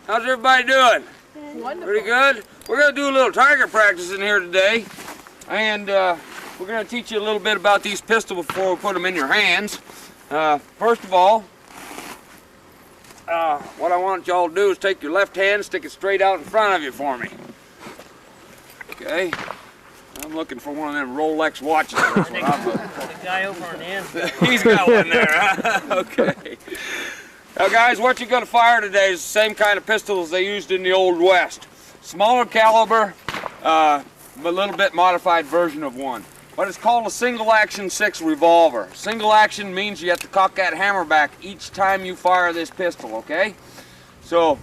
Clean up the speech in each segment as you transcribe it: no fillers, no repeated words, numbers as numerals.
How's everybody doing? Wonderful. Pretty good? We're going to do a little target practice in here today. And we're going to teach you a little bit about these pistols before we put them in your hands. First of all, what I want y'all to do is take your left hand, stick it straight out in front of you for me. Okay? I'm looking for one of them Rolex watches. That's what I'm looking for. The guy over on the end. He's got one there, huh? Okay. Now guys, what you're going to fire today is the same kind of pistols they used in the Old West. Smaller caliber, but a little bit modified version of one. But it's called a single action 6 revolver. Single action means you have to cock that hammer back each time you fire this pistol, okay? So,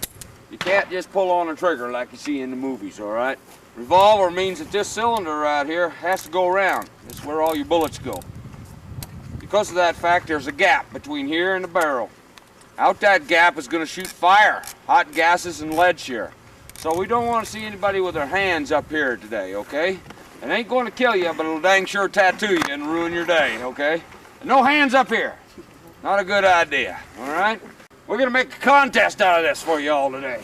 you can't just pull on a trigger like you see in the movies, alright? Revolver means that this cylinder right here has to go around. This is where all your bullets go. Because of that fact, there's a gap between here and the barrel. Out that gap is going to shoot fire, hot gases, and lead shear. So we don't want to see anybody with their hands up here today, okay? It ain't going to kill you, but it'll dang sure tattoo you and ruin your day, okay? And no hands up here. Not a good idea, all right? We're going to make a contest out of this for you all today.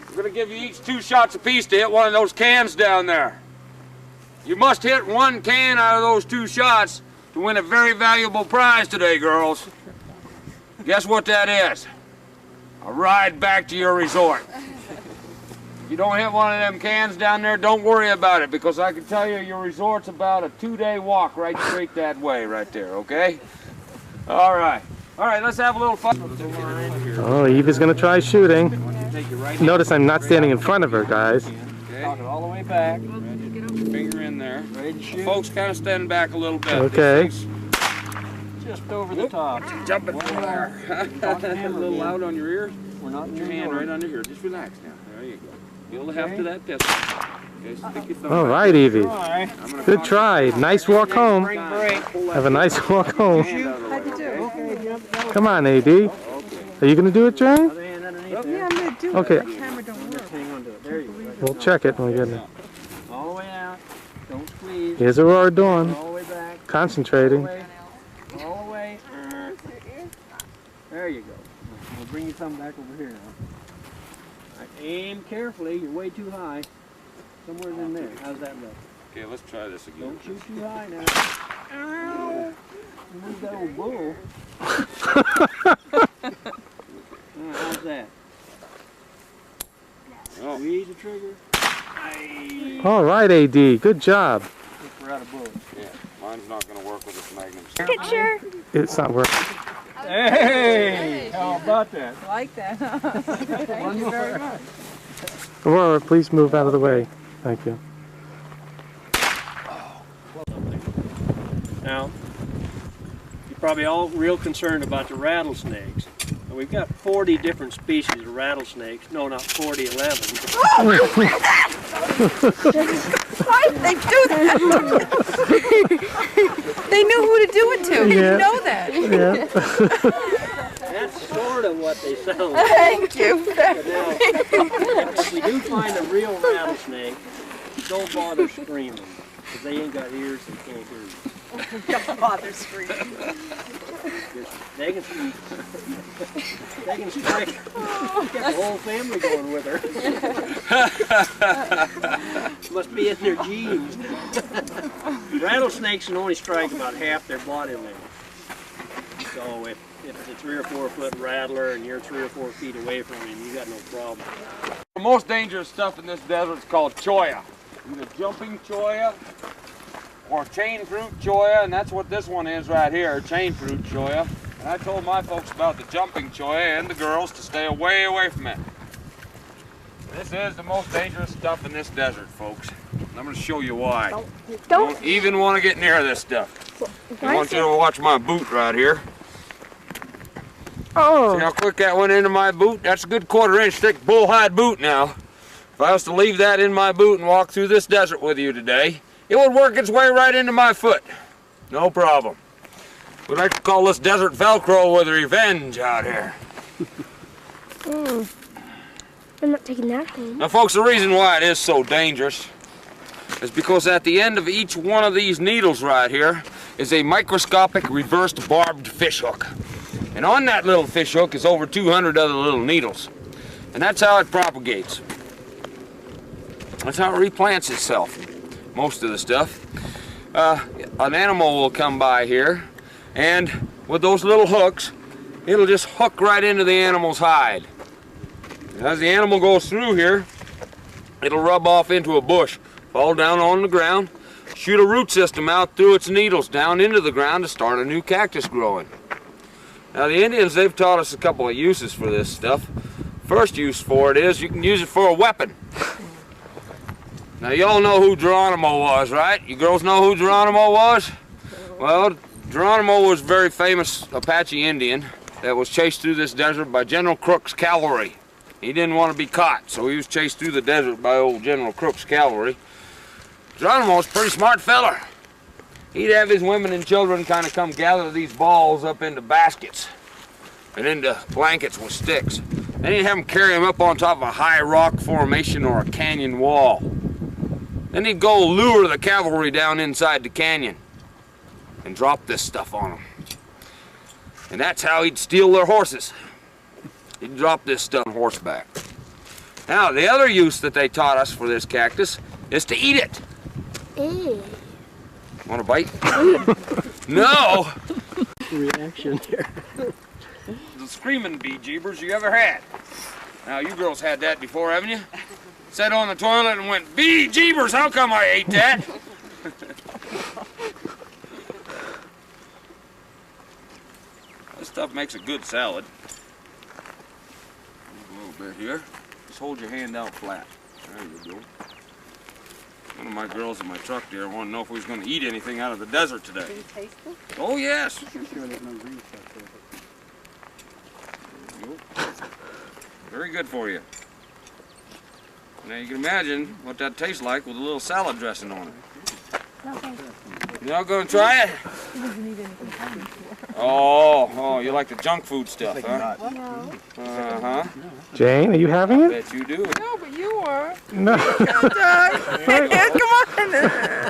We're going to give you each 2 shots apiece to hit one of those cans down there. You must hit 1 can out of those 2 shots to win a very valuable prize today, girls. Guess what that is? A ride back to your resort. If you don't hit one of them cans down there, don't worry about it, because I can tell you your resort's about a 2-day walk right straight that way right there, okay? All right, let's have a little fun. Oh, Eve is going to try shooting. Notice I'm not standing in front of her, guys. Okay. All the way back. Finger in there. Ready to shoot. Folks, kind of stand back a little bit. Okay. Just over the top. Jumping fire. A little loud on your ears. We're not Put your hand right under here. Just relax now. There you go. Feel the heft of that pistol. Okay, stick your thumb All back. right, Evie. Try. Good try. Nice walk home. Spring break. Have a nice walk home. How'd you do? Okay, jump down. Come on, AD. Are you going to do it, Jane? Other hand underneath there. Yeah, I'm going to do Okay. it. My camera don't work. Just hang on to it. There you go. We'll check it when we get it. All the way out. Don't squeeze. Here's Aurora Dawn. All the way back. Concentrating. All the way. There you go. We'll bring your thumb back over here now. Right, aim carefully. You're way too high. Somewhere in there. How's that look? Okay, let's try this again. Don't shoot too high now. Ow! Move that old bull. How's that? Oh. Squeeze the trigger. Aye. All right, AD. Good job. Think we're out of bullets. Yeah, mine's not going to work with this Magnum. Picture. It's not working. Hey! How about that? I like that. Thank you very much. Aurora, please move out of the way. Thank you. Now, you're probably all real concerned about the rattlesnakes. And we've got 40 different species of rattlesnakes. No, not 40, 11. Why did they do that? They knew who to do it to. Did Yeah. you know that? Yeah. That's sort of what they sound like. Thank you. But now, if we do find a real rattlesnake, don't bother screaming, because they ain't got ears and can't hear you. Don't bother screaming. They can strike. Get the whole family going with her. Must be in their genes. Rattlesnakes can only strike about half their body length. So if it's a 3 or 4 foot rattler and you're 3 or 4 feet away from him, you got no problem. The most dangerous stuff in this desert is called cholla. Either jumping cholla or chain fruit cholla, and that's what this one is right here, chain fruit cholla. And I told my folks about the jumping cholla and the girls to stay away from it. This is the most dangerous stuff in this desert, folks. I'm going to show you why. Don't even want to get near this stuff. I want you to watch my boot right here. Oh. See how quick that went into my boot? That's a good 1/4 inch thick bullhide boot now. If I was to leave that in my boot and walk through this desert with you today, it would work its way right into my foot. No problem. We like to call this desert Velcro with revenge out here. I'm not taking that home. Now folks, the reason why it is so dangerous is because at the end of each one of these needles right here is a microscopic reversed barbed fish hook. And on that little fish hook is over 200 other little needles. And that's how it propagates. That's how it replants itself, most of the stuff. An animal will come by here, and with those little hooks, it'll just hook right into the animal's hide. And as the animal goes through here, it'll rub off into a bush, fall down on the ground, shoot a root system out through its needles down into the ground to start a new cactus growing. Now the Indians, they've taught us a couple of uses for this stuff. First use for it is you can use it for a weapon. Now you all know who Geronimo was, right? You girls know who Geronimo was? Well, Geronimo was a very famous Apache Indian that was chased through this desert by General Crook's cavalry. He didn't want to be caught, so he was chased through the desert by old General Crook's cavalry. Geronimo was a pretty smart feller. He'd have his women and children kind of come gather these balls up into baskets and into blankets with sticks. Then he'd have them carry them up on top of a high rock formation or a canyon wall. Then he'd go lure the cavalry down inside the canyon and drop this stuff on them. And that's how he'd steal their horses. He'd drop this stuff on horseback. Now, the other use that they taught us for this cactus is to eat it. Ew. Want a bite? No! Reaction there. The screaming bee jeebers you ever had. Now, you girls had that before, haven't you? Sat on the toilet and went, bee jeebers, how come I ate that? This stuff makes a good salad. A little bit here. Just hold your hand out flat. There you go. One of my girls in my truck there wanted to know if we was going to eat anything out of the desert today. Can you taste it? Oh, yes. Very good for you. Now you can imagine what that tastes like with a little salad dressing on it. You not going to try it? Oh, you like the junk food stuff, huh? No. Uh-huh. Jane, are you having it? Bet you do. No, but you were. No. Doug. Come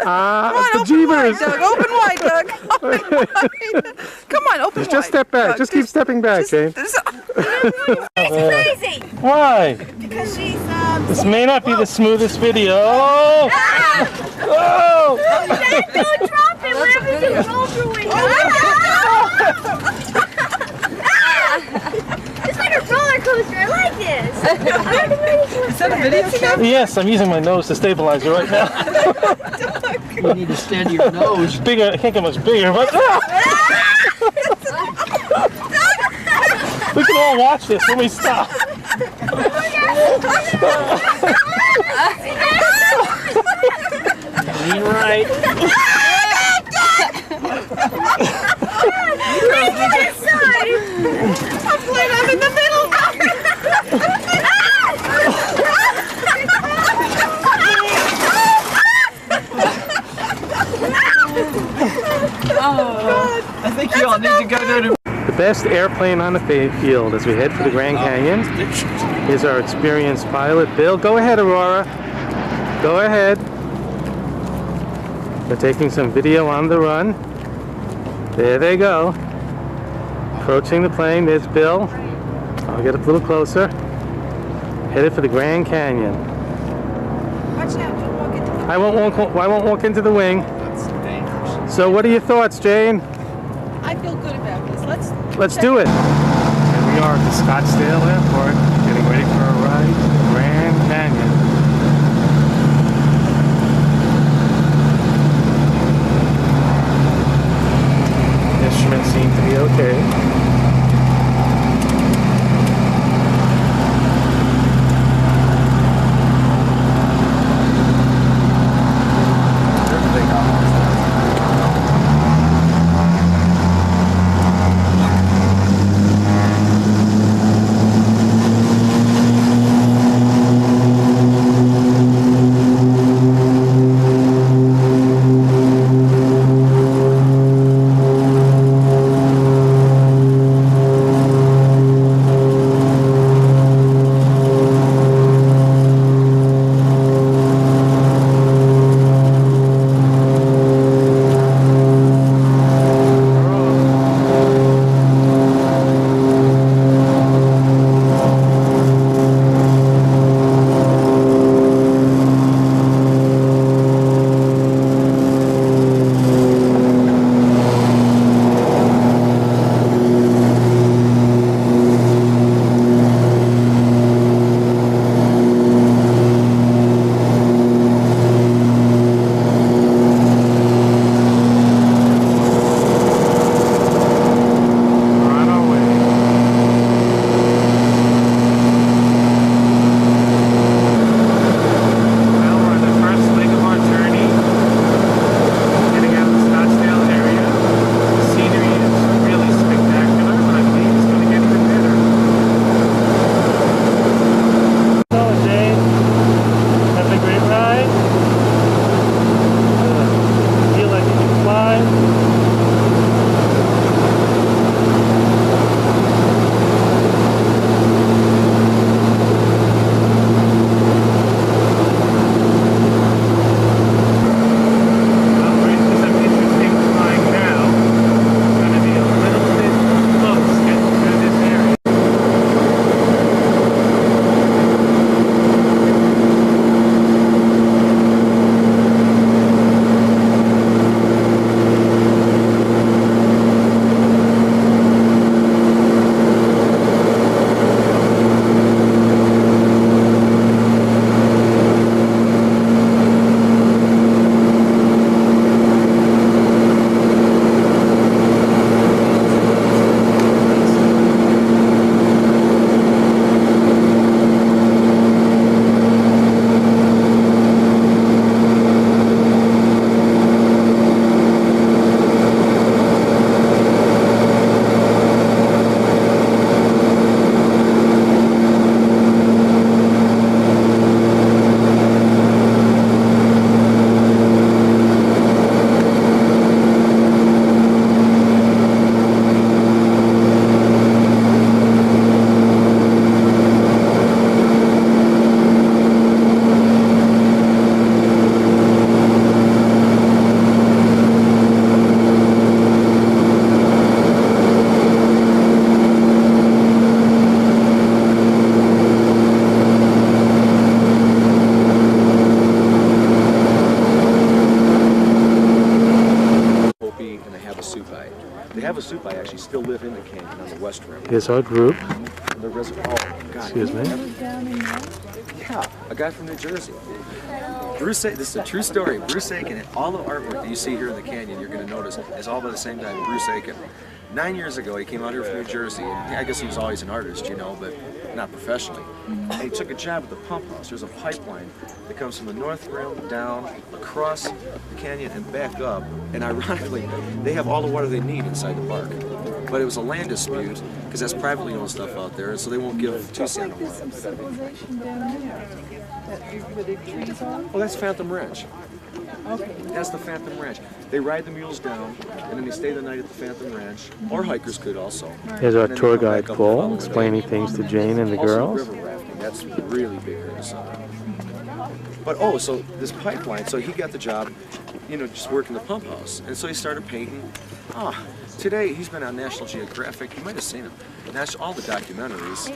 on. The Open jeebers. wide, Doug. Open wide, Doug. Open wide. Come on, open wide. Just step back. Doug, Just keep stepping back, Jane. It's crazy. Why? Because she's This may not be the smoothest video. Oh! Oh! Don't drop it. Whatever you roll through it. It's like a roller coaster. I like this. Is that a video camera? Yes, I'm using my nose to stabilize it right now. You need to steady your nose. Bigger. I can't get much bigger, but we can all watch this when we stop. Lean right. I'm playing up in the middle. I think you all need to go to The best airplane on the field as we head for the Grand Canyon is our experienced pilot, Bill. Go ahead, Aurora. Go ahead. They're taking some video on the run. There they go. Approaching the plane. There's Bill. I'll get up a little closer. Headed for the Grand Canyon. Watch out, don't walk into the... I won't walk into the wing. That's dangerous. So what are your thoughts, Jane? I feel good about this. Let's do it. Here we are at the Scottsdale Airport, getting ready for a ride to the Grand Canyon. Instruments seem to be okay. West Rim. Here's our group. The reservoir. Oh, God. Excuse me. Yeah, a guy from New Jersey. Bruce, this is a true story. Bruce Aiken, and all the artwork that you see here in the canyon, you're going to notice, is all by the same guy, Bruce Aiken. 9 years ago, he came out here from New Jersey, and I guess he was always an artist, you know, but not professionally. And he took a job at the pump house. There's a pipeline that comes from the North Rim down, across the canyon, and back up. And ironically, they have all the water they need inside the park. But it was a land dispute, because that's privately owned stuff out there, so they won't give Tucson no water. Civilization down there. Where the trees are? Oh, that's Phantom Ranch. Okay. That's the Phantom Ranch. They ride the mules down, and then they stay the night at the Phantom Ranch, or hikers could also. Here's our And then tour they come guide, back up Paul, the following explaining day. things to Jane and the Also, girls. river rafting, that's really big here in the summer. But oh, so this pipeline, so he got the job, you know, just working the pump house. And so he started painting. Today he's been on National Geographic, you might have seen him. All the documentaries.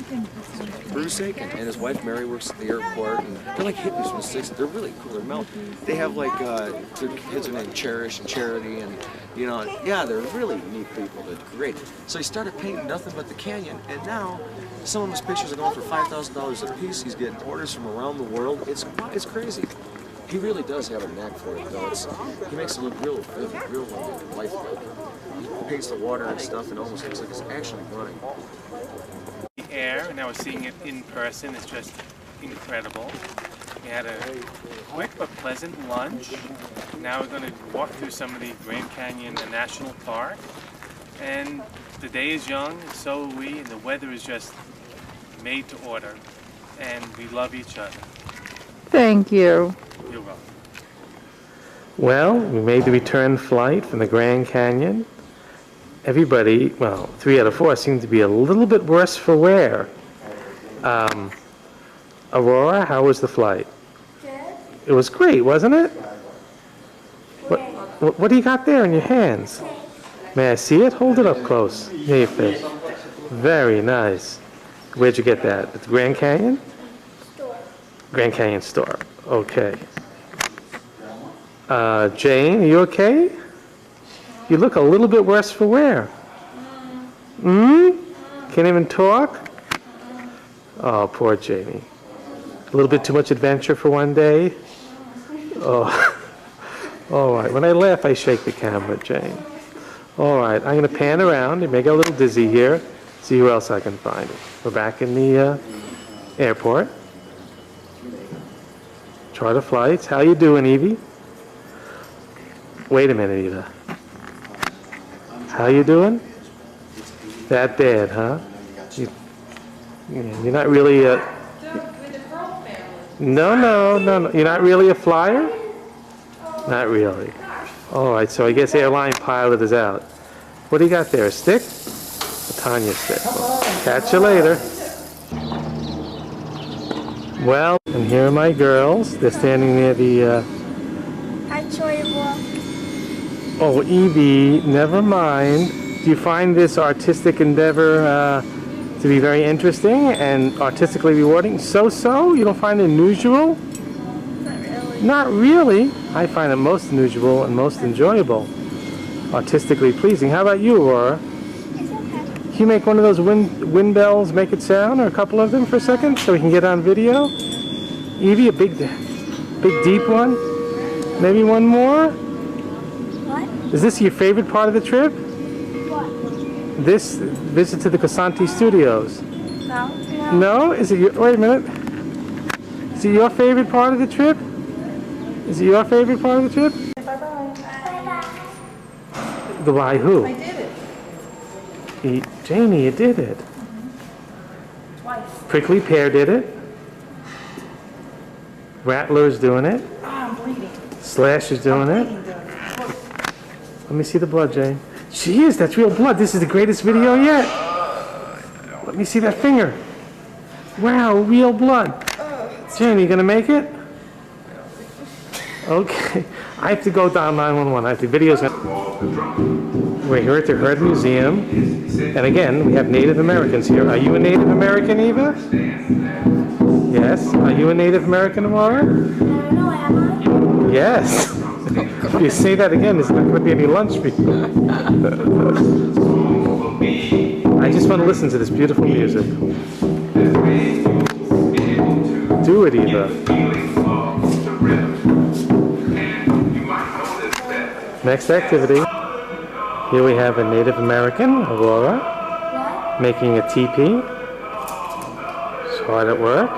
Bruce Aiken and his wife Mary works at the airport, and they're like hippies from the 60s. They're really cool. They have like, their kids are named Cherish and Charity, and you know, yeah, they're really neat people. They're great. So he started painting nothing but the canyon, and now some of his pictures are going for $5,000 a piece. He's getting orders from around the world. It's crazy. He really does have a knack for it, though. He makes it look real vivid, real lifelike. He paints the water and stuff, and it almost looks like it's actually running. The air, and now we're seeing it in person, is just incredible. We had a quick but pleasant lunch. Now we're going to walk through some of the Grand Canyon National Park. And the day is young, and so are we, and the weather is just made to order. And we love each other. Thank you. You're welcome. Well, we made the return flight from the Grand Canyon. Everybody, well, 3 out of 4 seem to be a little bit worse for wear. Aurora, how was the flight? Good. It was great, wasn't it? What do you got there in your hands? May I see it? Hold it up close. Near your face. Very nice. Where'd you get that? At the Grand Canyon? Store. Grand Canyon store. Okay. Jane, are you okay? You look a little bit worse for wear. Can't even talk? Oh, poor Jamie. A little bit too much adventure for one day? Oh. All right. When I laugh, I shake the camera, Jane. All right. I'm going to pan around and make it a little dizzy here. See who else I can find. We're back in the airport. Charter flights. How you doing, Evie? Wait a minute, Eva. How you doing? That bad, huh? You're not really a... No. You're not really a flyer? Not really. All right, so I guess airline pilot is out. What do you got there, a stick? A Tanya stick. Catch you later. Well, and here are my girls. They're standing near the... Oh, Evie, never mind. Do you find this artistic endeavor to be very interesting and artistically rewarding? So-so? You don't find it unusual? Not really. Not really. I find it most unusual and most enjoyable. Artistically pleasing. How about you, Aurora? It's okay. Can you make one of those wind bells make it sound, or a couple of them for a second, so we can get on video? Evie, a big deep one? Maybe one more? What? Is this your favorite part of the trip? What? This visit to the Cosanti Studios? No. No? Is it your, wait a minute. Is it your favorite part of the trip? Is it your favorite part of the trip? Bye-bye. Goodbye who? I did it. Jamie, you did it. Twice. Prickly Pear did it. Rattler's doing it. Oh, I'm bleeding. Slash is doing it. Bleeding, doing it. Let me see the blood, Jane. She is. That's real blood. This is the greatest video yet. Let me see that finger. Wow, real blood. Jane, you gonna make it? Okay. I have to go down 911. I have the videos. We're here at the Heard Museum. And again, we have Native Americans here. Are you a Native American, Eva? Yes. Are you a Native American, Aurora? I don't know, am I? Yes. If you say that again, there's not going to be any lunch for you. I just want to listen to this beautiful music. Do it, Eva. Next activity. Here we have a Native American, Aurora, making a teepee. She's hard at work.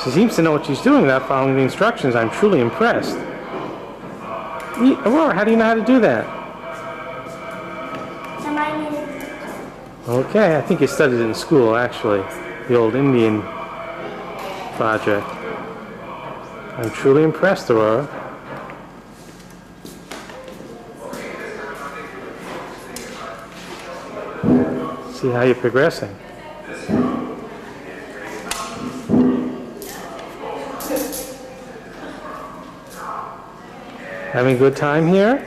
She seems to know what she's doing without following the instructions. I'm truly impressed. Aurora, how do you know how to do that? Okay, I think you studied it in school, actually. The old Indian project. I'm truly impressed, Aurora. See how you're progressing. Having a good time here?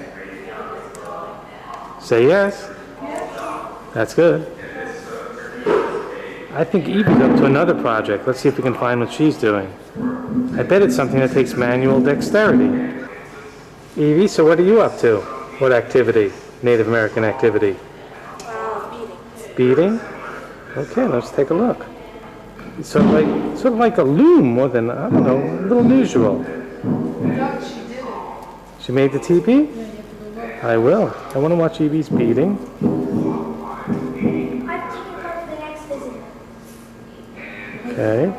Say yes. That's good. I think Evie's up to another project. Let's see if we can find what she's doing. I bet it's something that takes manual dexterity. Evie, so what are you up to? What activity? Native American activity? Beading. Okay, let's take a look. It's sort of like a loom more than, I don't know, a little unusual. She made the teepee? I will. I want to watch Evie's beading. Okay.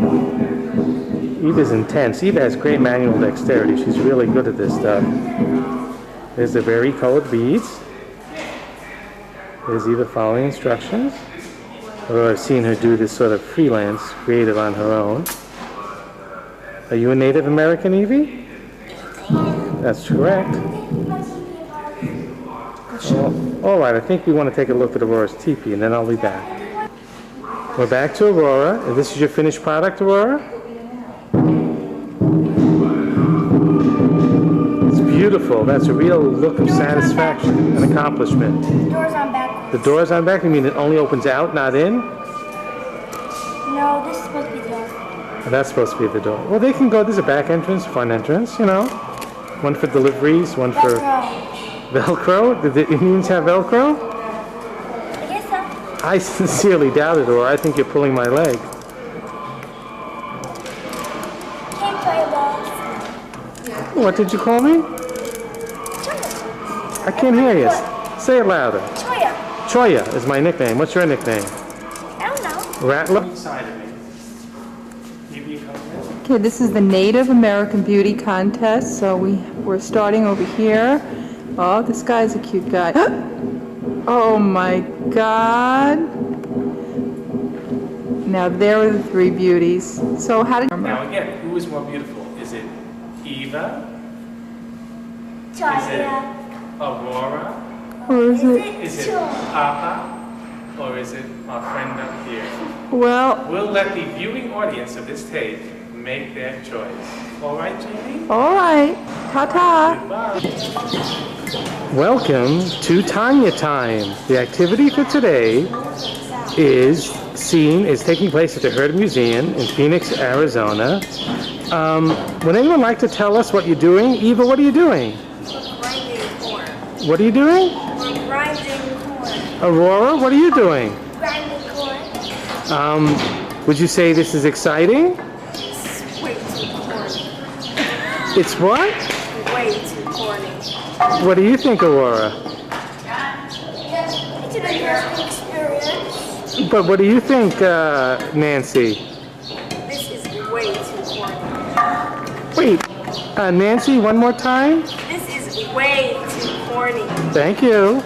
Eva's intense. Eva has great manual dexterity. She's really good at this stuff. There's the vari-colored beads. There's Eva following instructions. Although I've seen her do this sort of freelance, creative on her own. Are you a Native American, Evie? That's correct. All right, I think we want to take a look at Aurora's teepee, and then I'll be back. We're back to Aurora. And this is your finished product, Aurora? It's beautiful. That's a real look of satisfaction and accomplishment. The door's on backwards. The door's on back? You mean it only opens out, not in? No, this is supposed to be the door. Oh, that's supposed to be the door. Well, they can go. There's a back entrance, front entrance, you know. One for deliveries, one for Velcro. Did the Indians have Velcro? I guess so. I sincerely doubt it, or I think you're pulling my leg. Can't play balls. What did you call me? I can't hear you. Say it louder. Choya. Choya is my nickname. What's your nickname? I don't know. Rattler? Okay, this is the Native American Beauty Contest. So we're starting over here. Oh, this guy's a cute guy. Oh my God. Now there are the three beauties. So how did... Now again, who is more beautiful? Is it Eva? Is it Choya. Aurora? Or is it... Is it Papa? Or is it our friend up here? Well, We'll let the viewing audience of this tape make their choice. All right, Jamie? all right. Ta-ta. Goodbye. Welcome to Tanya Time. The activity for today is taking place at the Herder Museum in Phoenix, Arizona. Would anyone like to tell us what you're doing? Eva, what are you doing? Grinding corn. What are you doing? We're grinding corn. Aurora, what are you doing? Grinding corn. Would you say this is exciting? It's way too corny. It's what? Way too corny. What do you think, Aurora? It's an interesting experience. But what do you think, Nancy? This is way too corny. Wait, Nancy, one more time? This is way too corny. Thank you.